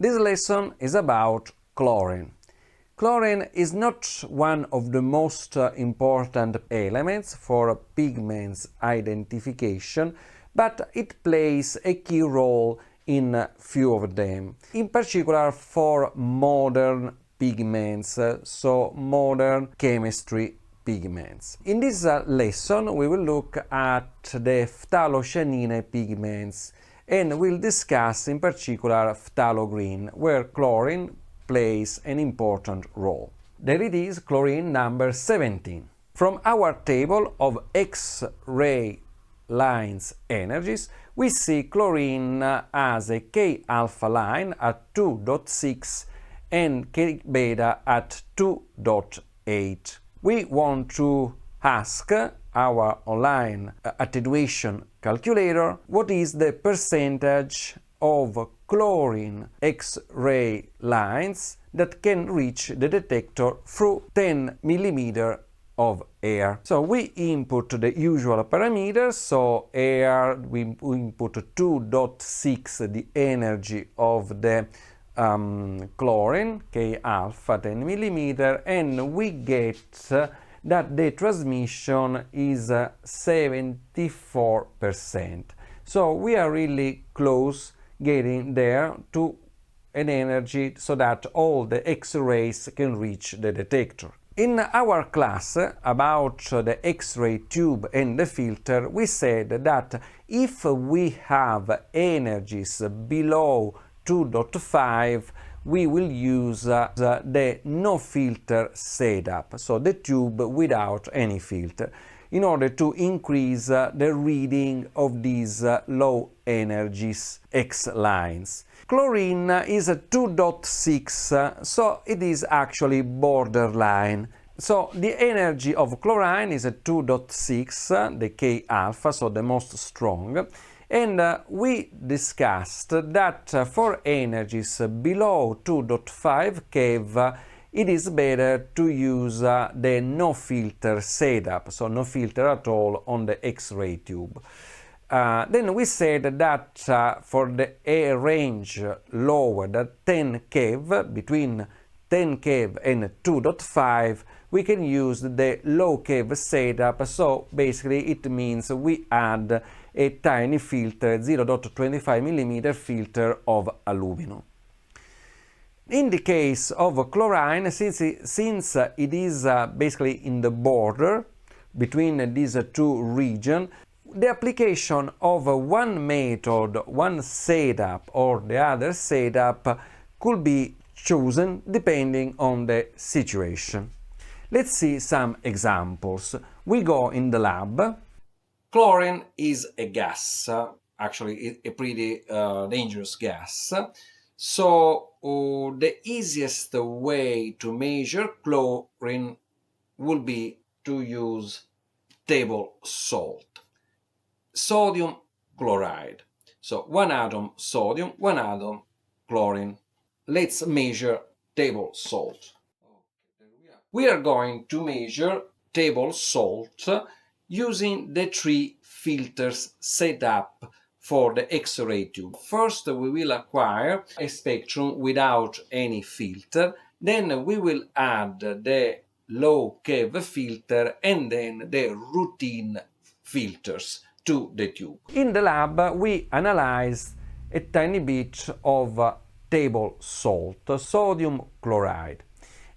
This lesson is about chlorine. Chlorine is not one of the most important elements for pigments identification, but it plays a key role in few of them, in particular for modern pigments, so modern chemistry pigments. In this lesson we will look at the phthalocyanine pigments and we'll discuss in particular phthalo green, where chlorine plays an important role. There it is, chlorine number 17. From our table of X-ray lines energies, we see chlorine as a K-alpha line at 2.6 and K-beta at 2.8. We want to ask our online attenuation calculator what is the percentage of chlorine X-ray lines that can reach the detector through 10 mm of air. So we input the usual parameters, so air, we input 2.6, the energy of the chlorine, K alpha 10 mm, and we get that the transmission is 74%. So we are really close getting there to an energy so that all the X-rays can reach the detector. In our class about the X-ray tube and the filter, we said that if we have energies below 2.5, we will use the no filter setup, so the tube without any filter, in order to increase the reading of these low energies X lines. Chlorine is 2.6, so it is actually borderline. So the energy of chlorine is 2.6, the K alpha, so the most strong. And we discussed that for energies below 2.5 keV, it is better to use the no filter setup, so no filter at all on the X-ray tube. Then we said that for the air range lower than 10 keV, between 10 keV and 2.5, we can use the low keV setup, so basically it means we add a tiny filter, 0.25 mm filter of aluminum. In the case of chlorine, since it is basically in the border between these two regions, the application of one method, one setup or the other setup could be chosen depending on the situation. Let's see some examples. We go in the lab. Chlorine is a gas, actually a pretty dangerous gas. So the easiest way to measure chlorine will be to use table salt. Sodium chloride. So one atom sodium, one atom chlorine. Let's measure table salt. We are going to measure table salt using the three filters set up for the X-ray tube. First, we will acquire a spectrum without any filter, then we will add the low keV filter and then the routine filters to the tube. In the lab, we analyzed a tiny bit of table salt, sodium chloride,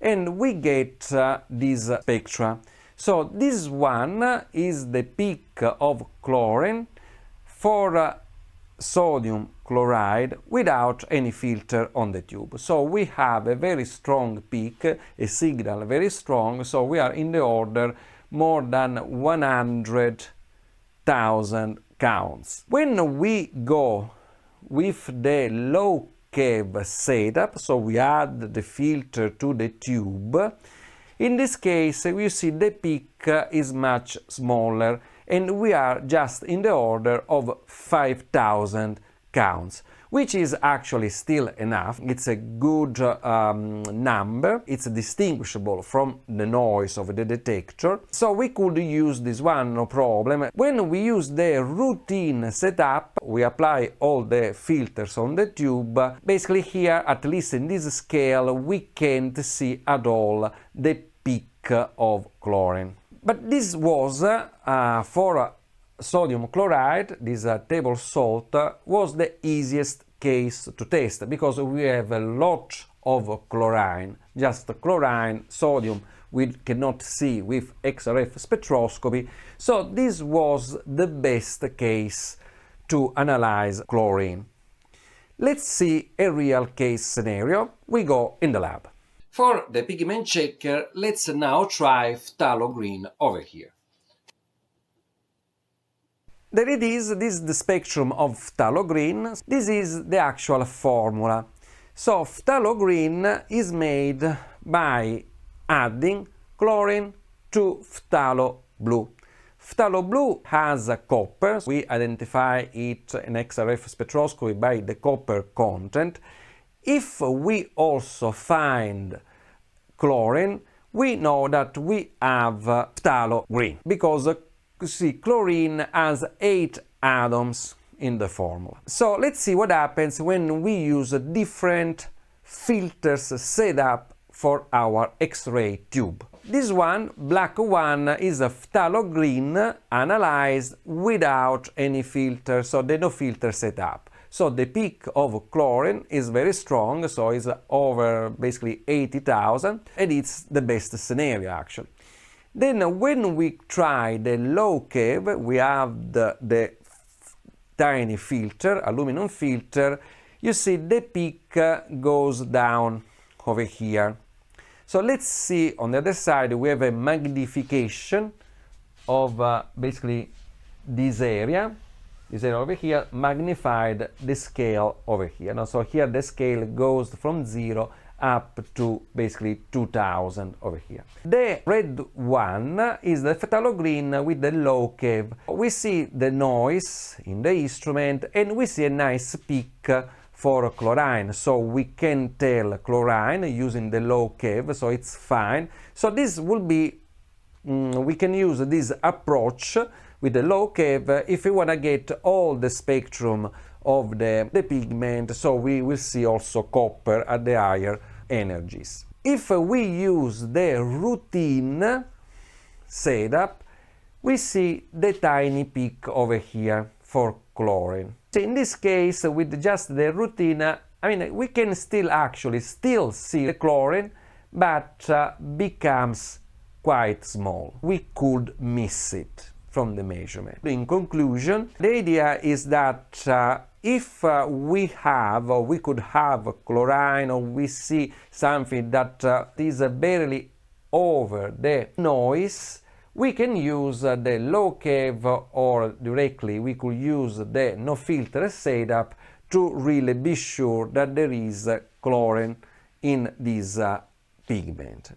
and we get this spectra. So this one is the peak of chlorine for sodium chloride without any filter on the tube. So we have a very strong peak, a signal very strong, so we are in the order more than 100,000 counts. When we go with the low keV setup, so we add the filter to the tube, in this case you see the peak is much smaller and we are just in the order of 5,000 counts. which is actually still enough. It's a good number. It's distinguishable from the noise of the detector, so we could use this one, no problem. When we use the routine setup, we apply all the filters on the tube. Basically here, at least in this scale, we can't see at all the peak of chlorine. But this was for sodium chloride, this table salt, was the easiest case to test, because we have a lot of chlorine, just chlorine, sodium we cannot see with XRF spectroscopy, so this was the best case to analyze chlorine. Let's see a real case scenario. We go in the lab. For the pigment checker, let's now try phthalo green over here. There it is, this is the spectrum of phthalo green. This is the actual formula. So phthalo green is made by adding chlorine to phthalo blue. Phthalo blue has copper. We identify it in XRF spectroscopy by the copper content. If we also find chlorine, we know that we have phthalo green, because you see, chlorine has 8 atoms in the formula. So let's see what happens when we use different filters set up for our X-ray tube. This one, black one, is a phthalo green analyzed without any filter, so the no filter setup. So the peak of chlorine is very strong, so it's over basically 80,000, and it's the best scenario actually. Then when we try the low cave, we have the tiny filter, aluminum filter, you see the peak goes down over here. So let's see, on the other side we have a magnification of basically this area over here, magnified the scale over here. Now, so here the scale goes from 0 up to basically 2000 over here. The red one is the phthalo green with the low cave. We see the noise in the instrument and we see a nice peak for chlorine, so we can tell chlorine using the low cave, so it's fine. So this will be, we can use this approach with the low cave if we want to get all the spectrum of the pigment, so we will see also copper at the higher energies. If we use the routine setup, we see the tiny peak over here for chlorine. So in this case, with just the routine, I mean, we can still see the chlorine, but becomes quite small. We could miss it from the measurement. In conclusion, the idea is that if we could have chlorine, or we see something that is barely over the noise, we can use the low cave, or directly we could use the no filter setup to really be sure that there is chlorine in this pigment.